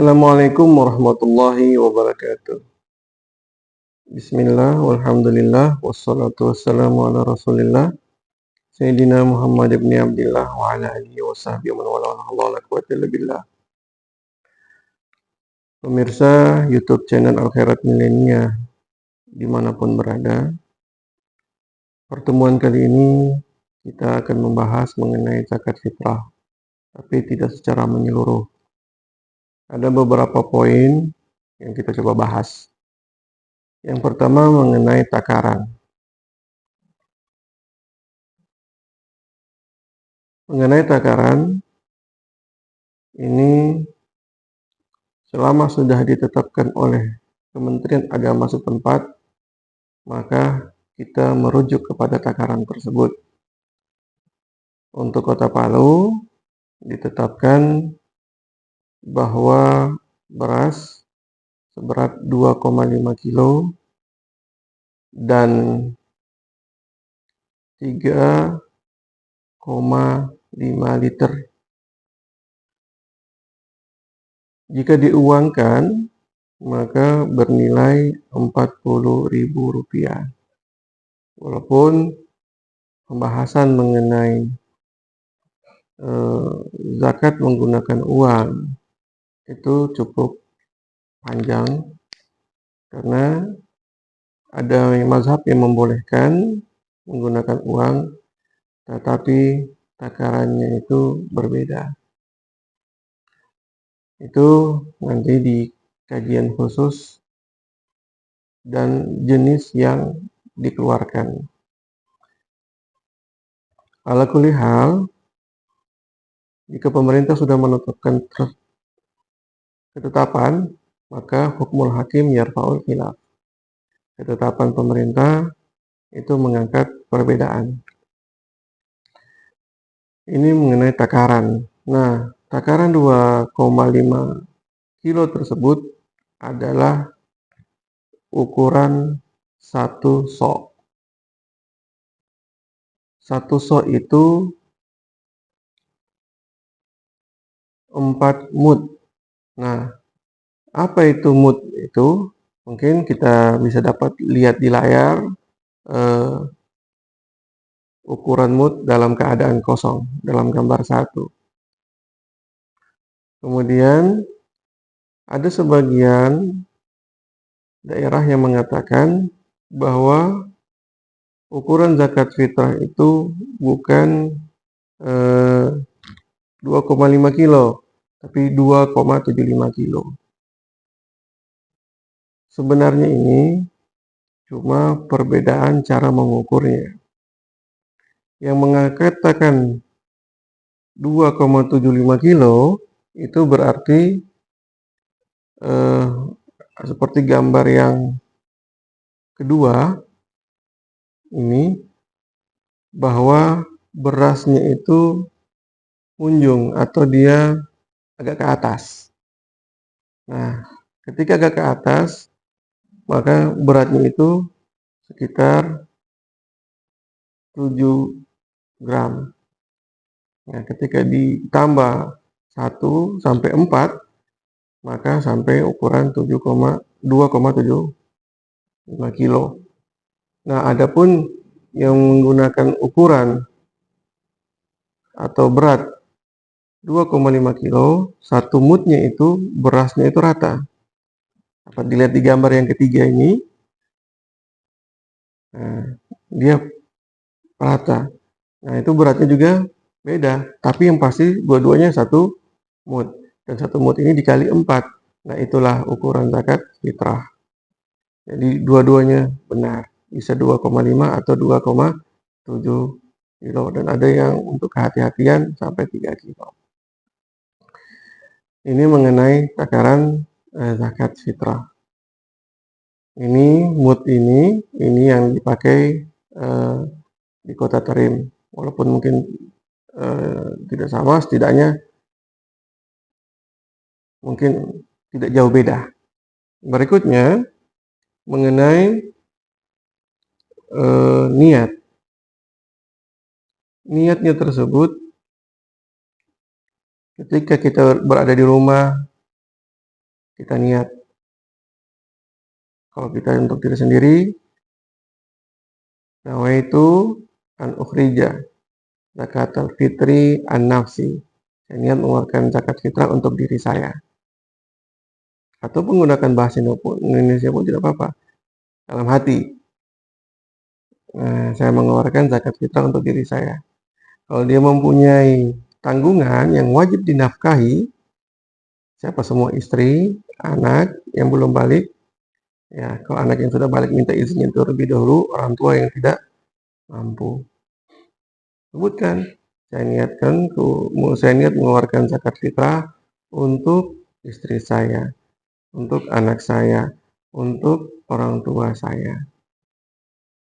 Assalamualaikum warahmatullahi wabarakatuh. Bismillah, walhamdulillah, wassalatu wassalamu ala rasulillah Sayyidina Muhammad ibn Abdillah wa ala alihi wa sahbihi wa man wala la quwwata illa billah. Pemirsa YouTube channel Al Khairat Milenia dimanapun berada, pertemuan kali ini kita akan membahas mengenai zakat fitrah, tapi tidak secara menyeluruh. Ada beberapa poin yang kita coba bahas. Yang pertama mengenai takaran. Mengenai takaran, ini selama sudah ditetapkan oleh Kementerian Agama setempat, maka kita merujuk kepada takaran tersebut. Untuk Kota Palu, ditetapkan bahwa beras seberat 2,5 kilo dan 3,5 liter. Jika diuangkan, maka bernilai Rp40.000. Walaupun pembahasan mengenai zakat menggunakan uang itu cukup panjang, karena ada mazhab yang membolehkan menggunakan uang, tetapi takarannya itu berbeda. Itu nanti di kajian khusus dan jenis yang dikeluarkan. Ala kulli hal, jika pemerintah sudah menetapkan ketetapan, maka hukmul hakim yarfa'ul khilaf. Ketetapan pemerintah itu mengangkat perbedaan. Ini mengenai takaran. Nah, takaran 2,5 kilo tersebut adalah ukuran 1 sok. 1 sok itu 4 mud. Nah, apa itu mud itu? Mungkin kita bisa dapat lihat di layar ukuran mud dalam keadaan kosong, dalam gambar 1. Kemudian ada sebagian daerah yang mengatakan bahwa ukuran zakat fitrah itu bukan 2,5 kilo, tapi 2,75 kilo. Sebenarnya ini cuma perbedaan cara mengukurnya. Yang mengatakan 2,75 kilo itu berarti seperti gambar yang kedua ini, bahwa berasnya itu munjung atau dia agak ke atas. Nah, ketika agak ke atas, maka beratnya itu sekitar 7 gram. Nah, ketika ditambah 1 sampai 4, maka sampai ukuran 2,75 kilo. Nah, adapun yang menggunakan ukuran atau berat 2,5 kilo, 1 mudnya itu berasnya itu rata. Dapat dilihat di gambar yang ketiga ini, nah, dia rata. Nah, itu beratnya juga beda, tapi yang pasti dua-duanya 1 mud. Dan 1 mud ini dikali 4. Nah, itulah ukuran zakat fitrah. Jadi dua-duanya benar, bisa 2,5 atau 2,7 kilo, dan ada yang untuk kehati-hatian sampai 3 kilo. Ini mengenai takaran zakat fitrah. Ini mud ini yang dipakai di Kota Tarim. Walaupun mungkin tidak sama, setidaknya mungkin tidak jauh beda. Berikutnya mengenai niat. Niatnya tersebut ketika kita berada di rumah, kita niat. Kalau kita untuk diri sendiri, nawaitu an ukhrija zakatul fitri an nafsi. Saya niat mengeluarkan zakat fitrah untuk diri saya. Atau menggunakan bahasa Indonesia pun tidak apa-apa. Dalam hati, saya mengeluarkan zakat fitrah untuk diri saya. Kalau dia mempunyai tanggungan yang wajib dinafkahi, siapa semua istri, anak yang belum balik, ya kalau anak yang sudah balik minta izinnya terlebih dahulu, orang tua yang tidak mampu. Sebutkan, saya niat mengeluarkan zakat fitrah untuk istri saya, untuk anak saya, untuk orang tua saya.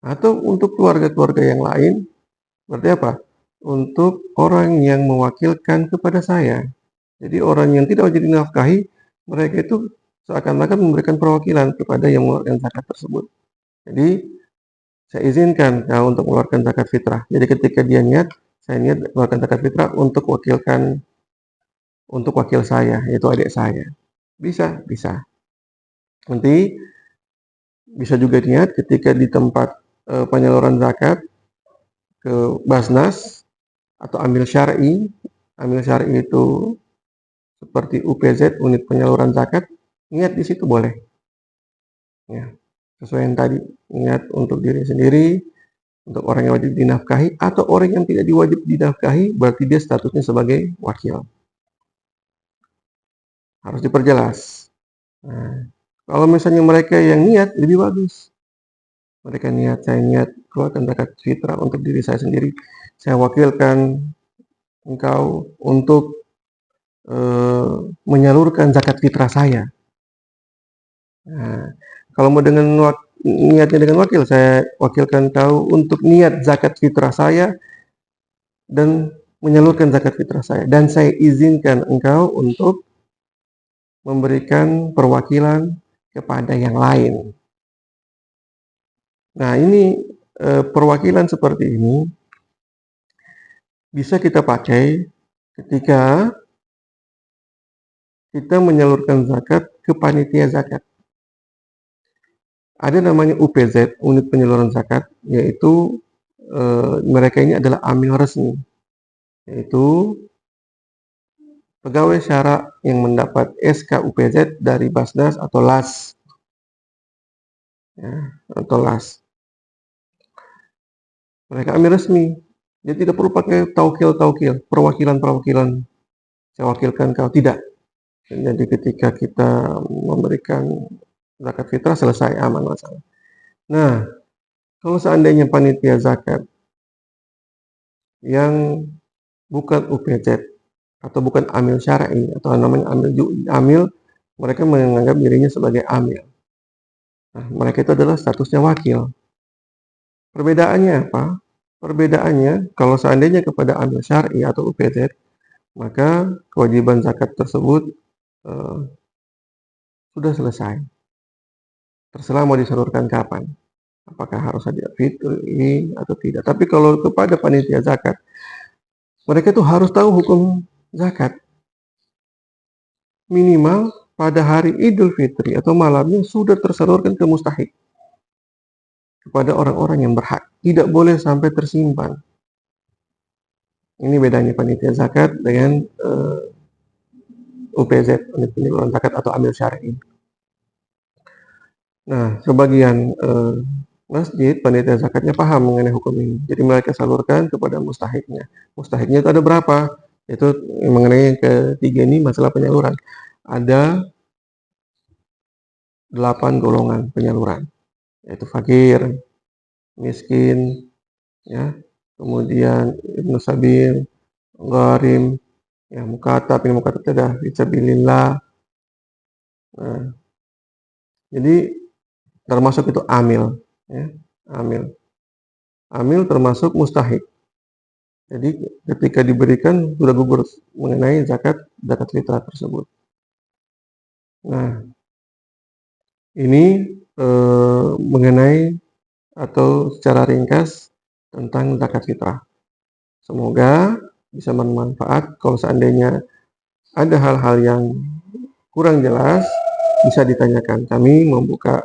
Atau untuk keluarga-keluarga yang lain, berarti apa? Untuk orang yang mewakilkan kepada saya. Jadi orang yang tidak wajib dinafkahi, mereka itu seakan-akan memberikan perwakilan kepada yang mengeluarkan zakat tersebut. Jadi saya izinkan kau untuk mengeluarkan zakat fitrah. Jadi ketika dia niat, saya niat mengeluarkan zakat fitrah untuk wakil saya, yaitu adik saya. Bisa. Nanti bisa juga niat ketika di tempat penyaluran zakat ke Basnas atau amil syar'i. Amil syar'i itu seperti UPZ, unit penyaluran zakat, niat di situ boleh. Ya, sesuai yang tadi, niat untuk diri sendiri, untuk orang yang wajib dinafkahi, atau orang yang tidak diwajib dinafkahi, berarti dia statusnya sebagai wakil. Harus diperjelas. Nah, kalau misalnya mereka yang niat, lebih bagus. Mereka niat, saya niat keluarkan zakat fitrah untuk diri saya sendiri. Saya wakilkan engkau untuk menyalurkan zakat fitrah saya. Nah, kalau mau dengan niatnya dengan wakil, saya wakilkan kau untuk niat zakat fitrah saya dan menyalurkan zakat fitrah saya. Dan saya izinkan engkau untuk memberikan perwakilan kepada yang lain. Nah, ini perwakilan seperti ini bisa kita pakai ketika kita menyalurkan zakat ke panitia zakat. Ada namanya UPZ, unit penyaluran zakat, yaitu mereka ini adalah amil resmi, yaitu pegawai syara yang mendapat SK UPZ dari Basnas atau LAS, ya, atau LAS. Mereka amil resmi, dia tidak perlu pakai taukil, perwakilan. Saya wakilkan kau, tidak. Jadi ketika kita memberikan zakat fitrah, selesai, aman masalah. Nah, kalau seandainya panitia zakat yang bukan UPZ atau bukan amil syar'i atau namanya amil, mereka menganggap dirinya sebagai amil. Nah, mereka itu adalah statusnya wakil. Perbedaannya apa? Perbedaannya, kalau seandainya kepada amil syar'i atau UPZ, maka kewajiban zakat tersebut sudah selesai. Terserah mau disalurkan kapan. Apakah harus ada fitri atau tidak. Tapi kalau kepada panitia zakat, mereka itu harus tahu hukum zakat. Minimal pada hari Idul Fitri atau malamnya sudah tersalurkan ke mustahik kepada orang-orang yang berhak. Tidak boleh sampai tersimpan. Ini bedanya panitia zakat dengan UPZ, unit penyaluran zakat atau amil syar'i. Nah, sebagian masjid, panitia zakatnya paham mengenai hukum ini. Jadi mereka salurkan kepada mustahiknya. Mustahiknya itu ada berapa? Itu mengenai ketiga ini masalah penyaluran. Ada 8 golongan penyaluran, yaitu fakir, miskin, ya, kemudian ibnu sabil, gharim, ya, mukatab, ini mukatab itu dah fisabilillah. Nah, jadi termasuk itu amil, ya, amil termasuk mustahik. Jadi ketika diberikan sudah gugur mengenai zakat fitrah tersebut. Nah, ini mengenai atau secara ringkas tentang zakat fitrah. Semoga bisa bermanfaat. Kalau seandainya ada hal-hal yang kurang jelas, bisa ditanyakan. Kami membuka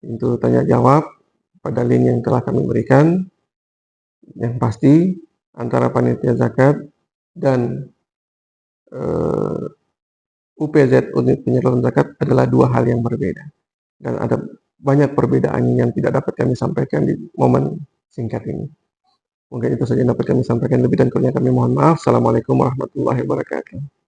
pintu tanya jawab pada link yang telah kami berikan. Yang pasti antara panitia zakat dan UPZ, unit penyaluran zakat, adalah dua hal yang berbeda. Dan ada banyak perbedaan yang tidak dapat kami sampaikan di momen singkat ini. Mungkin itu saja yang dapat kami sampaikan. Lebih dan kurangnya kami mohon maaf. Assalamualaikum warahmatullahi wabarakatuh.